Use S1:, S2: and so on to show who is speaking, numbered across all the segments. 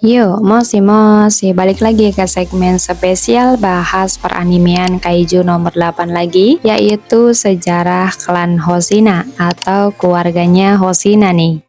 S1: Yuk, mosi balik lagi ke segmen spesial bahas peranimian Kaiju nomor 8 lagi, yaitu sejarah klan Hoshina atau keluarganya Hoshina nih.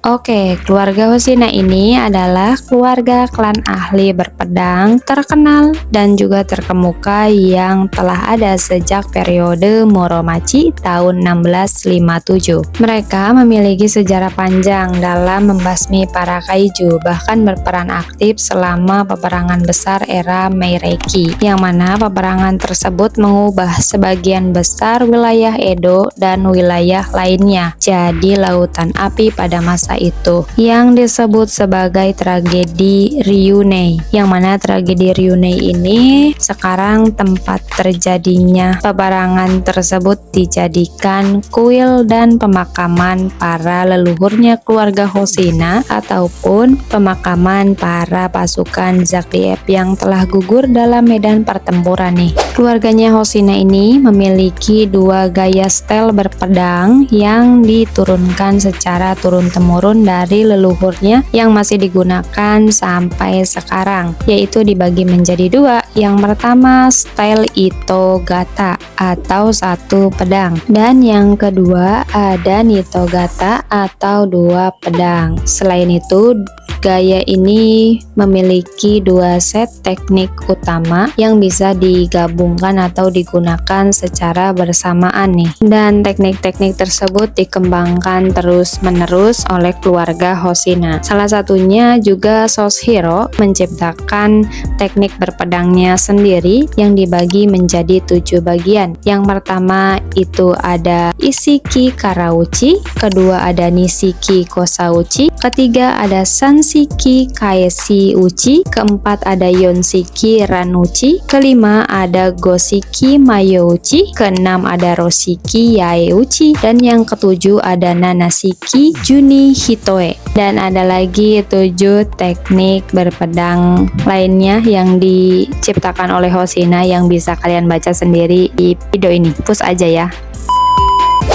S1: Oke, keluarga Hoshina ini adalah keluarga klan ahli berpedang terkenal dan juga terkemuka yang telah ada sejak periode Muromachi tahun 1657. Mereka memiliki sejarah panjang dalam membasmi para kaiju, bahkan berperan aktif selama peperangan besar era Meirei, yang mana peperangan tersebut mengubah sebagian besar wilayah Edo dan wilayah lainnya jadi lautan api pada masa itu, yang disebut sebagai tragedi Ryunei, yang mana tragedi Ryunei ini sekarang tempat terjadinya peperangan tersebut dijadikan kuil dan pemakaman para leluhurnya keluarga Hoshina ataupun pemakaman para pasukan Zakdiep yang telah gugur dalam medan pertempuran nih. Keluarganya Hoshina ini memiliki dua gaya style berpedang yang diturunkan secara turun-temurun dari leluhurnya yang masih digunakan sampai sekarang, yaitu dibagi menjadi dua. Yang pertama style Itogata atau satu pedang, dan yang kedua ada Nitogata atau dua pedang. Selain itu, gaya ini memiliki dua set teknik utama yang bisa digabungkan atau digunakan secara bersamaan nih. Dan teknik-teknik tersebut dikembangkan terus-menerus oleh keluarga Hoshina. Salah satunya juga Soshiro menciptakan teknik berpedangnya sendiri yang dibagi menjadi 7 bagian. Yang pertama itu ada Isiki Karauchi, kedua ada Nishiki Kosauchi, ketiga ada Sanshiki Kaeshi Uchi, keempat ada Yonshiki Ranuchi, kelima ada Goshiki Mayouchi, keenam ada Roshiki Yaeuchi, dan yang ketujuh ada Nanashiki Juni Hitoe. Dan ada lagi 7 teknik berpedang lainnya yang diciptakan oleh Hoshina yang bisa kalian baca sendiri di video ini. Push aja ya.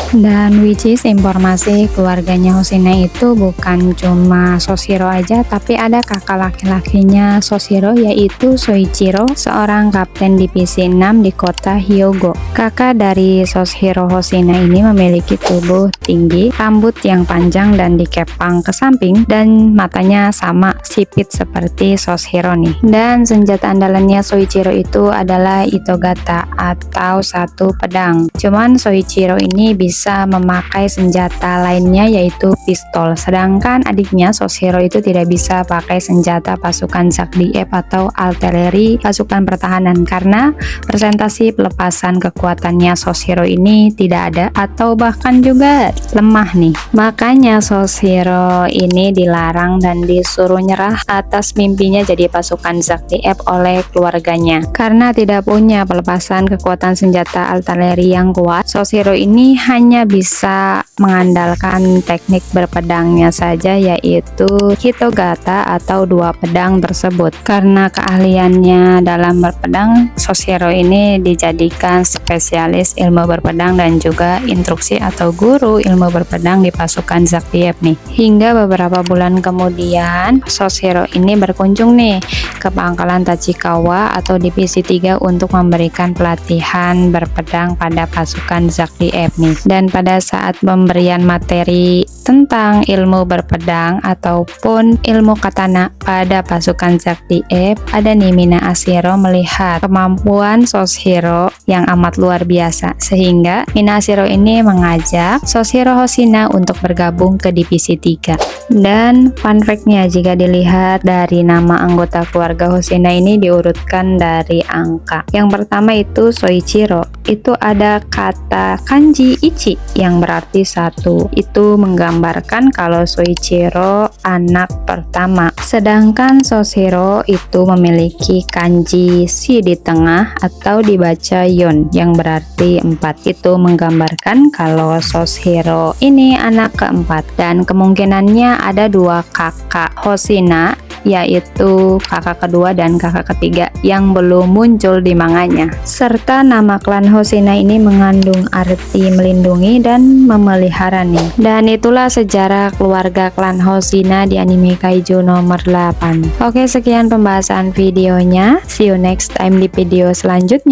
S1: Dan which is informasi keluarganya Hoshina itu bukan cuma Soshiro aja, tapi ada kakak laki-lakinya Soshiro yaitu Soichiro, seorang kapten divisi 6 di kota Hyogo. Kakak dari Soshiro Hoshina ini memiliki tubuh tinggi, rambut yang panjang dan dikepang ke samping, dan matanya sama sipit seperti Soshiro nih. Dan senjata andalannya Soichiro itu adalah Itogata atau satu pedang. Cuman Soichiro ini bisa memakai senjata lainnya yaitu pistol, sedangkan adiknya Soshiro itu tidak bisa pakai senjata pasukan Zakdiep atau artileri pasukan pertahanan karena presentasi pelepasan kekuatannya Soshiro ini tidak ada atau bahkan juga lemah nih. Makanya Soshiro ini dilarang dan disuruh nyerah atas mimpinya jadi pasukan Zakdiep oleh keluarganya. Karena tidak punya pelepasan kekuatan senjata artileri yang kuat, Soshiro ini hanya bisa mengandalkan teknik berpedangnya saja yaitu Hitogata atau dua pedang tersebut. Karena keahliannya dalam berpedang, Soshiro ini dijadikan spesialis ilmu berpedang dan juga instruksi atau guru ilmu berpedang di pasukan Zakdiep nih. Hingga beberapa bulan kemudian Soshiro ini berkunjung nih ke pangkalan Tachikawa atau divisi 3 untuk memberikan pelatihan berpedang pada pasukan Zakdiep nih. Dan pada saat pemberian materi tentang ilmu berpedang ataupun ilmu katana pada pasukan Zakdiep, ada nih Minaashiro melihat kemampuan Soshiro yang amat luar biasa, sehingga Minaashiro ini mengajak Soshiro Hoshina untuk bergabung ke divisi 3. Dan fun fact-nya, jika dilihat dari nama anggota keluarga Hoshina ini diurutkan dari angka. Yang pertama itu Soichiro, itu ada kata kanji ichi yang berarti 1. Itu menggambarkan kalau Soichiro anak pertama. Sedangkan Soshiro itu memiliki kanji shi di tengah atau dibaca yon yang berarti 4. Itu menggambarkan kalau Soshiro ini anak keempat, dan kemungkinannya ada 2 kakak Hoshina yaitu kakak kedua dan kakak ketiga yang belum muncul di manganya. Serta nama klan Hoshina ini mengandung arti melindungi dan memelihara nih. Dan itulah sejarah keluarga klan Hoshina di anime Kaiju nomor 8. Oke, sekian pembahasan videonya. See you next time di video selanjutnya.